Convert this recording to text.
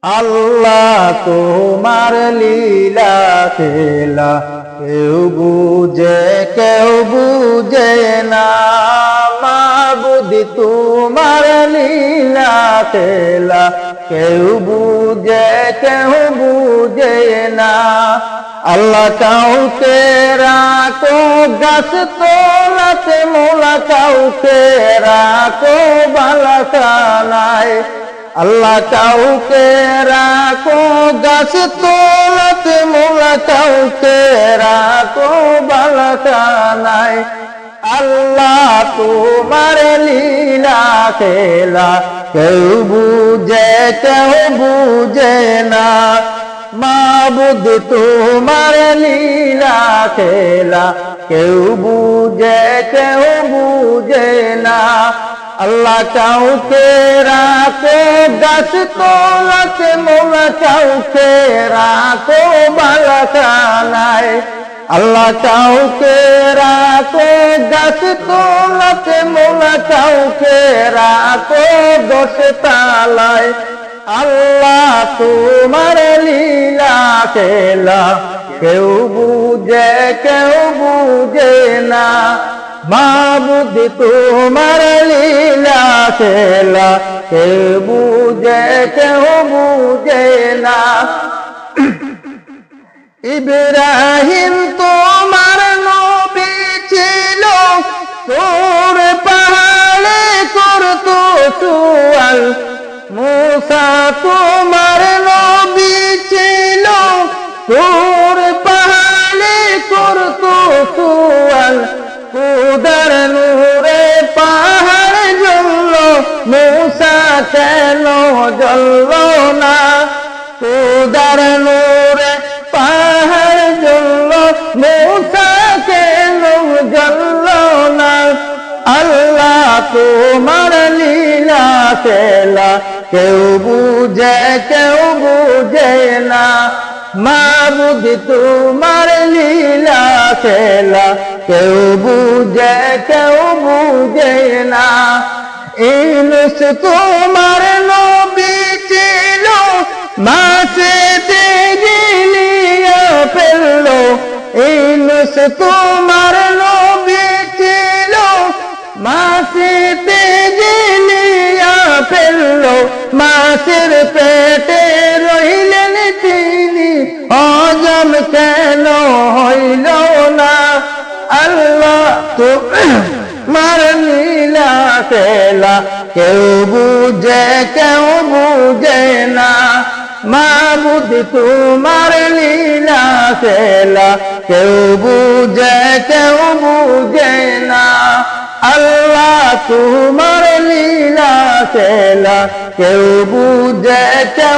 আল্লাহ তোমার লীলা খেলা কেউ বুঝে না। মাবুদ তোমার লীলা খেলা কেউ বুঝে না। আল্লাহ কাউকে রাখো গাছ তোলাতে মোলা, কাউকে রাখো বালাখানায়। আল্লাহ কাউকে রাখো গাছ তোলাতে মোলা, কাউকে রাখো বালাখানায়। আল্লাহ তোমার লীলা খেলা কেউ বুঝে না। মাবুদ তোমার লীলা খেলা কেউ বুঝে না। আল্লাহ কাউকে রাখো গাছ তোলাতে মোলা, কাউকে রাখো বালাখানায়। আল্লাহ কাউকে রাখো গাছ তোলাতে মোলা, কাউকে রাখো 10 তালায়। আল্লাহ তোমার লীলা খেলা কেউ বুঝে না। মাবুদ তোমার লীলা খেলা কেউ বুঝে না। ইব্রাহিম তোমার নবী ছিল, তোর পাহাড়ে করতো সুয়াল। মূসা তোমার নবী ছিল, তোর পাহাড়ে করতো সুয়াল। খোদার নূরে পাহাড় জ্বলল, মূসা কেন জ্বলল না? খোদার নূরে পাহাড় জ্বলল, মূসা কেন জ্বলল না? আল্লাহ তোমার লীলা খেলা কেউ বুঝে না। মাবুদ তোমার লীলা খেলা কেউ বুঝে না। ইউনূস তোমার নবী ছিল, মাছেতে গিলিয়ে ফেললো। ইউনূস তোমার নবী ছিল, মাছেতে গিলিয়ে ফেললো। মাছের পেটে রইলেন তিনি, হজম কেন হইল না? আল্লাহ তোমার লীলা খেলা কেউ বুঝে না। মাবুদ তোমার লীলা খেলা কেউ বুঝে না। আল্লাহ তোমার লীলা খেলা কেউ বুঝে না।